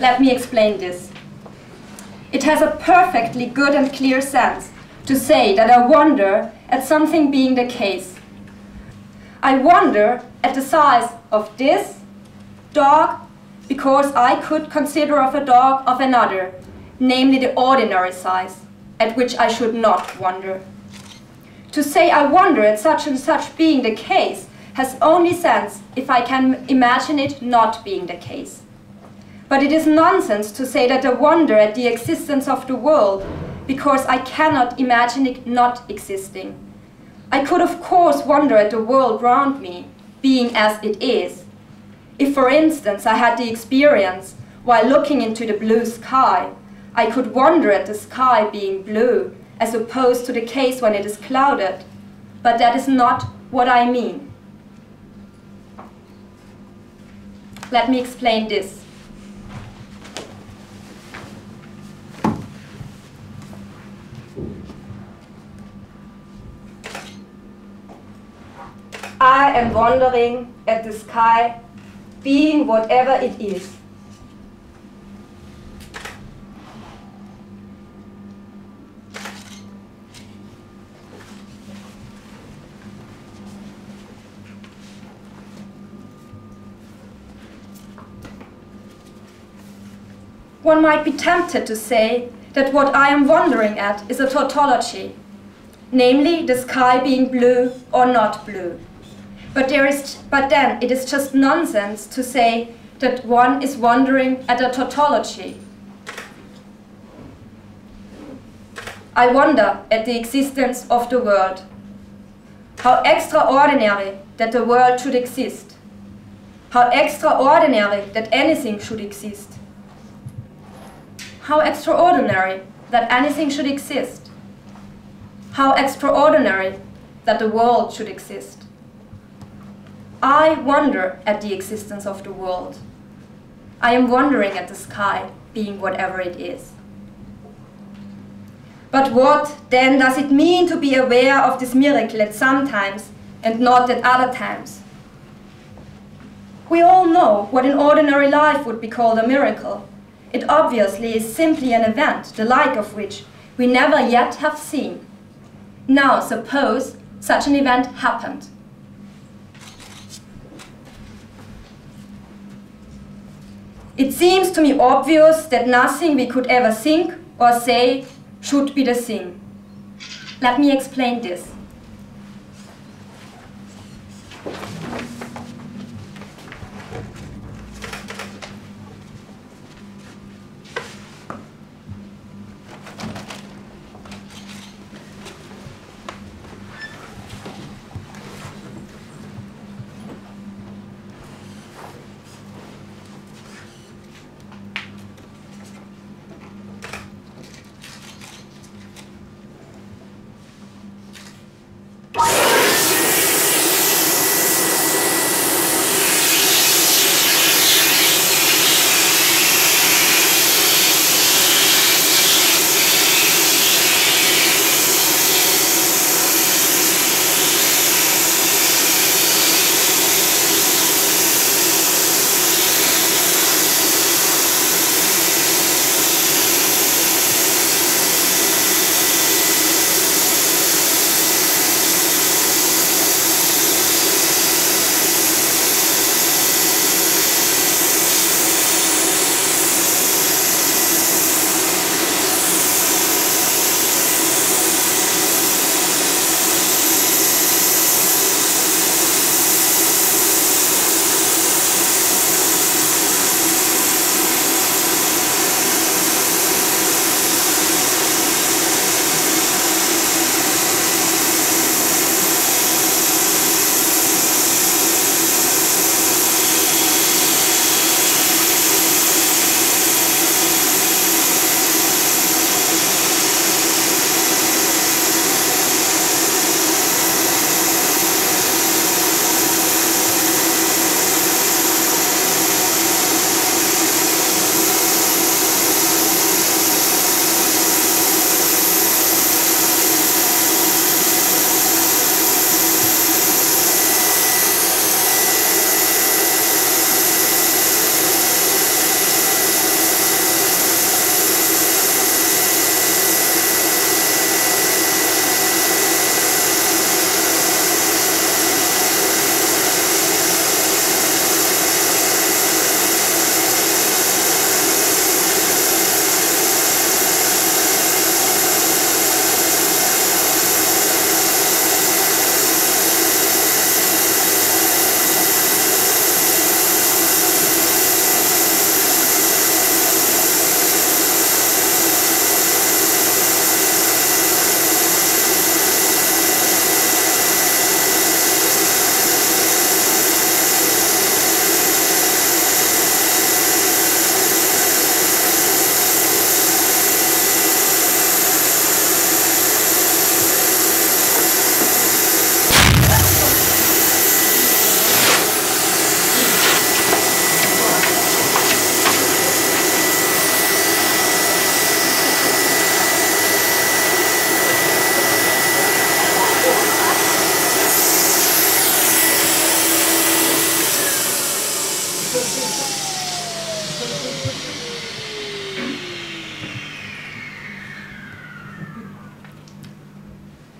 Let me explain this. It has a perfectly good and clear sense to say that I wonder at something being the case. I wonder at the size of this dog because I could consider of a dog of another, namely the ordinary size, at which I should not wonder. To say I wonder at such and such being the case has only sense if I can imagine it not being the case. But it is nonsense to say that I wonder at the existence of the world because I cannot imagine it not existing. I could of course wonder at the world round me, being as it is. If, for instance, I had the experience, while looking into the blue sky, I could wonder at the sky being blue, as opposed to the case when it is clouded. But that is not what I mean. Let me explain this. I am wondering at the sky, being whatever it is. One might be tempted to say that what I am wondering at is a tautology, namely the sky being blue or not blue. But then it is just nonsense to say that one is wondering at a tautology. I wonder at the existence of the world. How extraordinary that the world should exist. How extraordinary that anything should exist. How extraordinary that anything should exist. How extraordinary that the world should exist. I wonder at the existence of the world. I am wondering at the sky, being whatever it is. But what, then, does it mean to be aware of this miracle at some times and not at other times? We all know what in ordinary life would be called a miracle. It obviously is simply an event, the like of which we never yet have seen. Now, suppose such an event happened. It seems to me obvious that nothing we could ever think or say should be the thing. Let me explain this.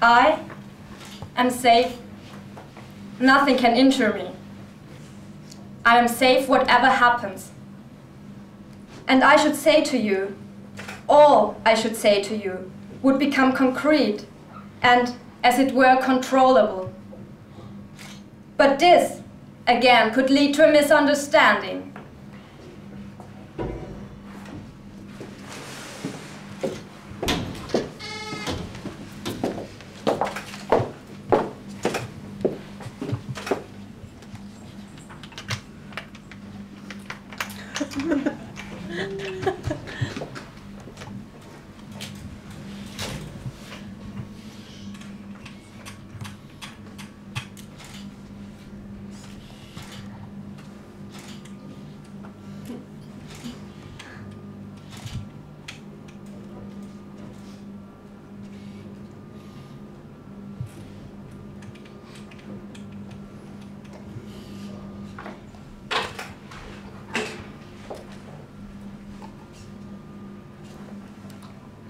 I am safe. Nothing can injure me. I am safe whatever happens. And I should say to you, all I should say to you, would become concrete and, as it were, controllable. But this, again, could lead to a misunderstanding.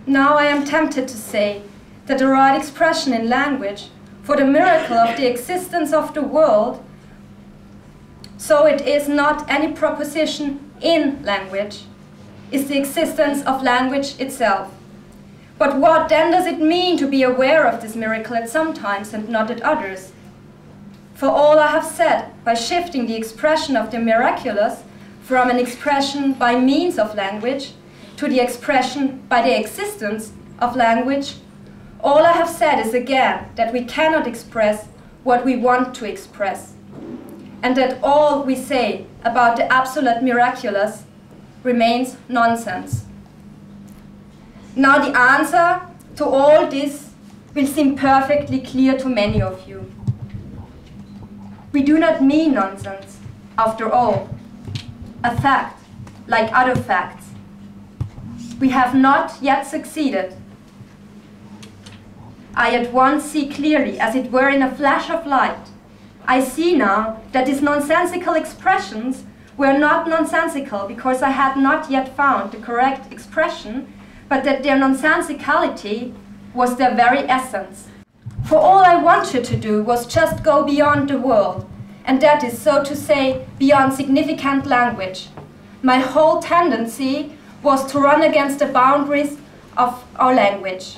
Now I am tempted to say that the right expression in language for the miracle of the existence of the world, so it is not any proposition in language, is the existence of language itself. But what then does it mean to be aware of this miracle at some times and not at others? For all I have said, by shifting the expression of the miraculous from an expression by means of language to the expression by the existence of language, all I have said is again that we cannot express what we want to express, and that all we say about the absolute miraculous remains nonsense. Now the answer to all this will seem perfectly clear to many of you. We do not mean nonsense, after all. A fact, like other facts, we have not yet succeeded. I at once see clearly, as it were in a flash of light. I see now that these nonsensical expressions were not nonsensical because I had not yet found the correct expression, but that their nonsensicality was their very essence. For all I wanted to do was just go beyond the world, and that is, so to say, beyond significant language. My whole tendency was to run against the boundaries of our language.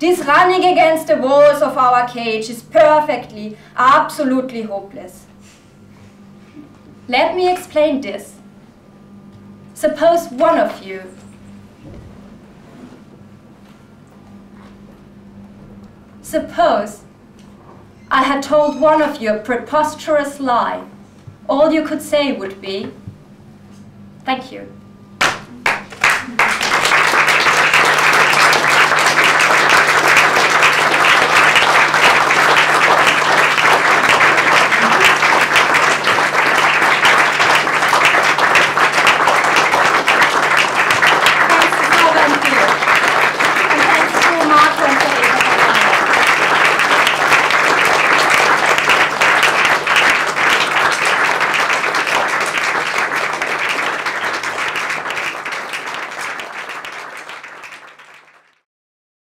This running against the walls of our cage is perfectly, absolutely hopeless. Let me explain this. Suppose one of you Suppose I had told one of you a preposterous lie. All you could say would be, "Thank you."